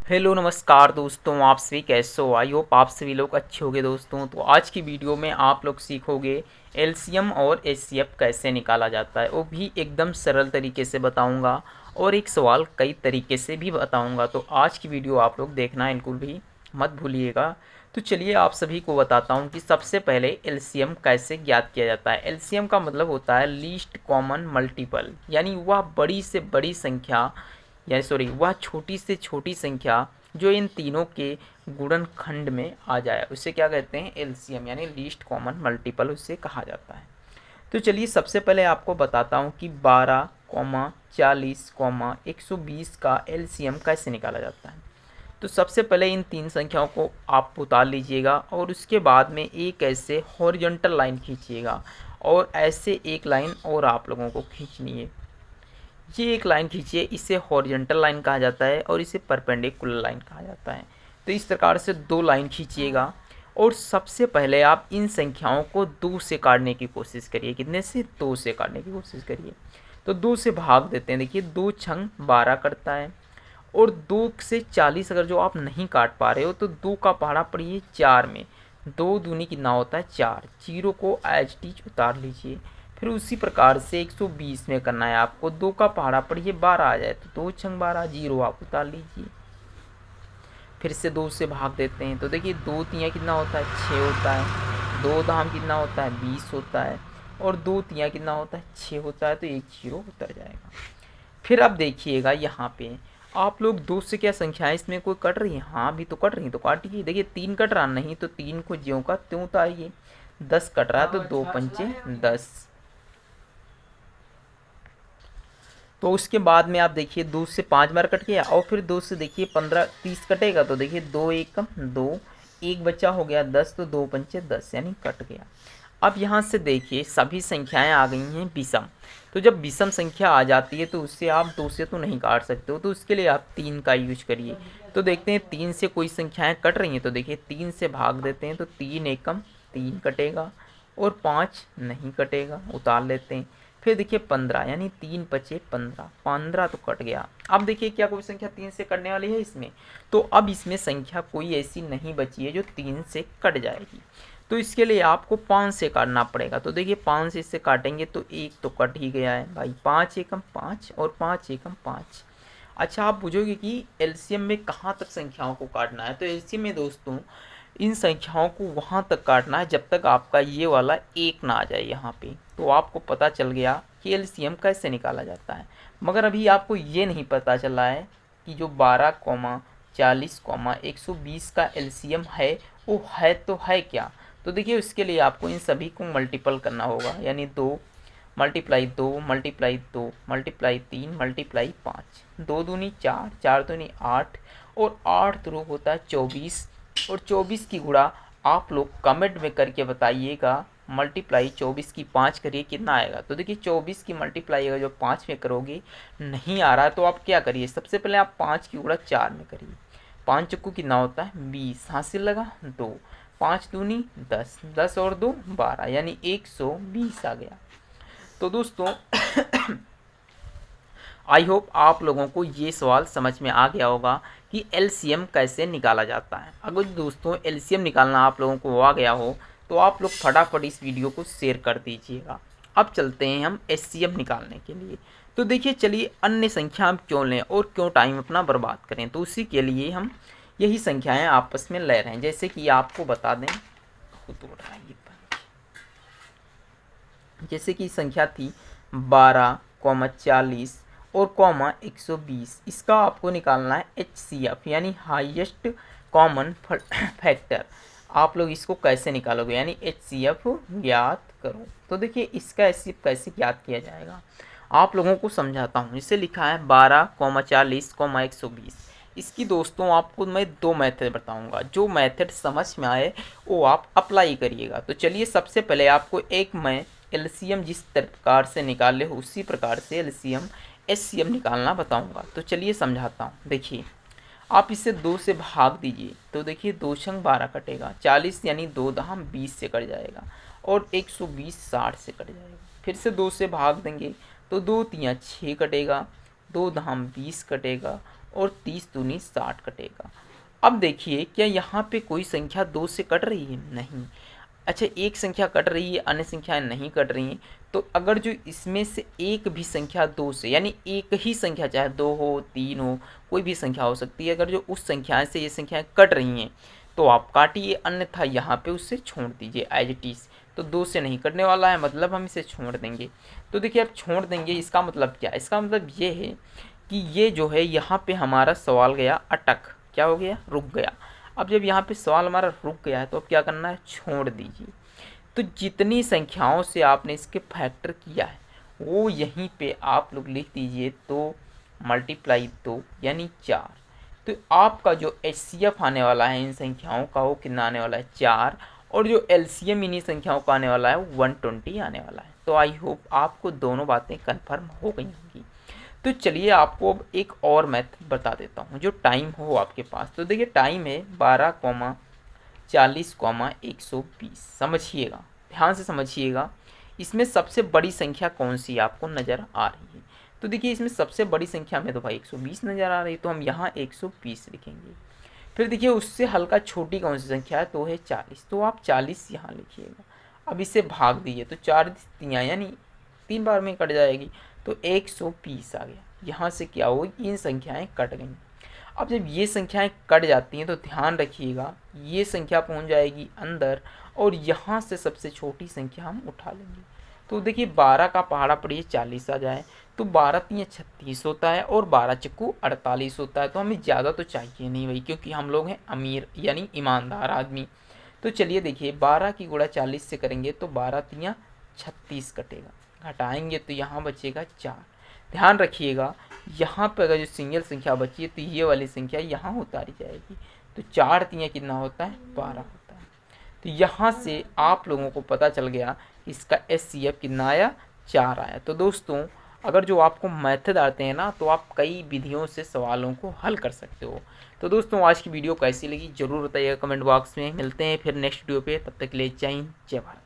Hello नमस्कार दोस्तों, आप सभी कैसे हो। आई होप आप सभी लोग अच्छे होंगे दोस्तों। तो आज की वीडियो में आप लोग सीखोगे एलसीएम और एचसीएफ कैसे निकाला जाता है, वो भी एकदम सरल तरीके से बताऊंगा और एक सवाल कई तरीके से भी बताऊंगा। तो आज की वीडियो आप लोग देखना बिल्कुल भी मत भूलिएगा। तो चलिए आप सभी को बताता हूँ कि सबसे पहले एलसीएम कैसे ज्ञात किया जाता है। एलसीएम का मतलब होता है लीस्ट कॉमन मल्टीपल, यानी वह बड़ी से बड़ी संख्या या सॉरी वह छोटी से छोटी संख्या जो इन तीनों के गुणनखंड में आ जाए उसे क्या कहते हैं, एलसीएम, यानी लीस्ट कॉमन मल्टीपल उसे कहा जाता है। तो चलिए सबसे पहले आपको बताता हूँ कि 12, 40, 120 का एलसीएम कैसे निकाला जाता है। तो सबसे पहले इन तीन संख्याओं को आप उतार लीजिएगा और उसके बाद में एक ऐसे हॉरिजॉन्टल लाइन खींचिएगा और ऐसे एक लाइन और आप लोगों को खींचनी है। ये एक लाइन खींचिए, इसे हॉरिजॉन्टल लाइन कहा जाता है और इसे परपेंडिकुलर लाइन कहा जाता है। तो इस प्रकार से दो लाइन खींचिएगा और सबसे पहले आप इन संख्याओं को 2 से काटने की कोशिश करिए। कितने से? 2 से काटने की कोशिश करिए। तो 2 से भाग देते हैं। देखिए 2 छंग 12 करता है और 2 से 40 अगर जो आप नहीं काट पा रहे हो तो 2 का पहाड़ा पड़िए 4 में। 2 दूनी कितना होता है? 4। जीरो को एज टीज उतार लीजिए। फिर उसी प्रकार से 120 में करना है आपको। 2 का पहाड़ा पड़िए 12 आ जाए तो 2 छंग 12, जीरो आप उतार लीजिए। फिर से 2 से भाग देते हैं तो देखिए 2 तियाँ कितना होता है? 6 होता है। 2 धाम कितना होता है? 20 होता है। और 2 तियाँ कितना होता है? 6 होता है। तो एक जीरो उतर जाएगा। फिर अब देखिएगा यहाँ पे आप लोग 2 से क्या संख्याएं इसमें कोई कट रही है? हाँ भी तो कट रही है, तो काटिए। देखिए 3 कट रहा नहीं तो 3 को ज्यों का त्यों उतारिए। 10 कट रहा है तो 2 पंचे 10। तो उसके बाद में आप देखिए 2 से 5 बार कट गया और फिर 2 से देखिए 15 30 कटेगा तो देखिए 2 एक कम 2, एक बच्चा हो गया 10, तो 2 पंचे 10 यानी कट गया। अब यहाँ से देखिए सभी संख्याएं आ गई हैं विषम। तो जब विषम संख्या आ जाती है तो उससे आप 2 से तो नहीं काट सकते हो, तो उसके लिए आप 3 का यूज करिए। तो देखते हैं 3 से कोई संख्याएं कट रही हैं तो देखिए 3 से भाग देते हैं तो 3 एकम 3 कटेगा और 5 नहीं कटेगा, उतार लेते हैं। फिर देखिए 15 यानी 3 पचे 15, 15 तो कट गया। अब देखिए क्या कोई संख्या 3 से कटने वाली है इसमें? तो अब इसमें संख्या कोई ऐसी नहीं बची है जो 3 से कट जाएगी। तो इसके लिए आपको 5 से काटना पड़ेगा। तो देखिए 5 से इससे काटेंगे तो एक तो कट ही गया है भाई। 5 एकम 5 और 5 एकम 5। अच्छा आप पूछोगे कि एलसीएम में कहाँ तक संख्याओं को काटना है। तो एलसीएम में दोस्तों इन संख्याओं को वहाँ तक काटना है जब तक आपका ये वाला एक ना आ जाए यहाँ पे। तो आपको पता चल गया कि एलसीएम कैसे निकाला जाता है। मगर अभी आपको ये नहीं पता चला है कि जो 12, 40, 120 का एलसीएम है वो है तो है क्या। तो देखिए उसके लिए आपको इन सभी को मल्टीपल करना होगा, यानी 2 मल्टीप्लाई 2 मल्टीप्लाई 2 मल्टीप्लाई 3 मल्टीप्लाई 5। 2 दूनी 4, 4 दूनी 8 और 8 तो होता है 24। और 24 की गुणा आप लोग कमेंट में करके बताइएगा। मल्टीप्लाई 24 की 5 करिए कितना आएगा। तो देखिए 24 की मल्टीप्लाई अगर जो 5 में करोगे नहीं आ रहा है तो आप क्या करिए, सबसे पहले आप 5 की गुणा 4 में करिए। 5 चक्कू कितना होता है? 20, हासिल लगा 2, 5 दूनी 10, 10 और 2 12, यानी 120 आ गया। तो दोस्तों आई होप आप लोगों को ये सवाल समझ में आ गया होगा कि एलसीएम कैसे निकाला जाता है। अगर दोस्तों एलसीएम निकालना आप लोगों को आ गया हो तो आप लोग फटाफट इस वीडियो को शेयर कर दीजिएगा। अब चलते हैं हम एचसीएम निकालने के लिए। तो देखिए चलिए अन्य संख्या हम क्यों लें और क्यों टाइम अपना बर्बाद करें। तो उसी के लिए हम यही संख्याएं आपस में ले रहे हैं। जैसे कि आपको बता दें, जैसे कि संख्या थी 12, 40 और 120। इसका आपको निकालना है एचसीएफ, यानी हाईएस्ट कॉमन फैक्टर। आप लोग इसको कैसे निकालोगे, यानी एचसीएफ ज्ञात करो। तो देखिए इसका एचसीएफ कैसे ज्ञात किया जाएगा आप लोगों को समझाता हूँ। इसे लिखा है 12, 40, 120। इसकी दोस्तों आपको मैं 2 मेथड बताऊंगा। जो मेथड समझ में आए वो आप अप्लाई करिएगा। तो चलिए सबसे पहले आपको एक मैं एलसीएम जिस प्रकार से निकाले हो उसी प्रकार से एलसीएम एचसीएम निकालना बताऊंगा। तो चलिए समझाता हूँ। देखिए आप इसे 2 से भाग दीजिए तो देखिए 2 छंग 12 कटेगा। 40 यानी 2 दहाम 20 से कट जाएगा और 120 60 से कट जाएगा। फिर से 2 से भाग देंगे तो 2 तियाँ 6 कटेगा, 2 दहाम 20 कटेगा और 30 दूनी 60 कटेगा। अब देखिए क्या यहाँ पे कोई संख्या 2 से कट रही है? नहीं। अच्छा, एक संख्या कट रही है, अन्य संख्याएं नहीं कट रही हैं। तो अगर जो इसमें से एक भी संख्या 2 से, यानी एक ही संख्या चाहे 2 हो 3 हो, कोई भी संख्या हो सकती है, अगर जो उस संख्या से ये संख्याएं कट रही हैं तो आप काटिए, अन्यथा यहाँ पे उससे छोड़ दीजिए एज इट इज़। तो 2 से नहीं कटने वाला है, मतलब हम इसे छोड़ देंगे। तो देखिए अब छोड़ देंगे, इसका मतलब क्या? इसका मतलब ये है कि ये जो है यहाँ पे हमारा सवाल गया अटक। क्या हो गया? रुक गया। अब जब यहाँ पे सवाल हमारा रुक गया है तो अब क्या करना है? छोड़ दीजिए। तो जितनी संख्याओं से आपने इसके फैक्टर किया है वो यहीं पे आप लोग लिख दीजिए। तो मल्टीप्लाई 2 यानी 4। तो आपका जो एचसीएफ आने वाला है इन संख्याओं का वो कितना आने वाला है? 4। और जो एलसीएम इन्हीं संख्याओं का आने वाला है 120 आने वाला है। तो आई होप आपको दोनों बातें कन्फर्म हो गई होंगी। तो चलिए आपको अब एक और मैथ बता देता हूँ जो टाइम हो आपके पास। तो देखिए टाइम है 12,40,120। समझिएगा, ध्यान से समझिएगा। इसमें सबसे बड़ी संख्या कौन सी आपको नज़र आ रही है? तो देखिए इसमें सबसे बड़ी संख्या में तो भाई 120 नज़र आ रही है, तो हम यहाँ 120 लिखेंगे। फिर देखिए उससे हल्का छोटी कौन सी संख्या है? तो है 40, तो आप 40 यहाँ लिखिएगा। अब इसे भाग दीजिए तो 4 तियाँ यानी 3 बार में कट जाएगी, तो 120 आ गया। यहाँ से क्या हुई? इन संख्याएं कट गई। अब जब ये संख्याएं कट जाती हैं तो ध्यान रखिएगा ये संख्या पहुँच जाएगी अंदर और यहाँ से सबसे छोटी संख्या हम उठा लेंगे। तो देखिए 12 का पहाड़ा पड़िए 40 आ जाए, तो 12 तियाँ 36 होता है और 12 चक्कू 48 होता है। तो हमें ज़्यादा तो चाहिए नहीं भाई, क्योंकि हम लोग हैं अमीर यानी ईमानदार आदमी। तो चलिए देखिए 12 की गुणा 40 से करेंगे तो 12 तियाँ 36 कटेगा, घटाएंगे तो यहाँ बचेगा 4। ध्यान रखिएगा यहाँ पर अगर जो सिंगल संख्या बची है तो ये वाली संख्या यहाँ उतारी जाएगी। तो 4 तियाँ कितना होता है? 12 होता है। तो यहाँ से आप लोगों को पता चल गया इसका एचसीएफ कितना आया? 4 आया। तो दोस्तों अगर जो आपको मेथड आते हैं ना तो आप कई विधियों से सवालों को हल कर सकते हो। तो दोस्तों आज की वीडियो कैसी लगी ज़रूर बताइएगा कमेंट बॉक्स में। मिलते हैं फिर नेक्स्ट वीडियो पे, तब तक के लिए जय हिंद जय भारत।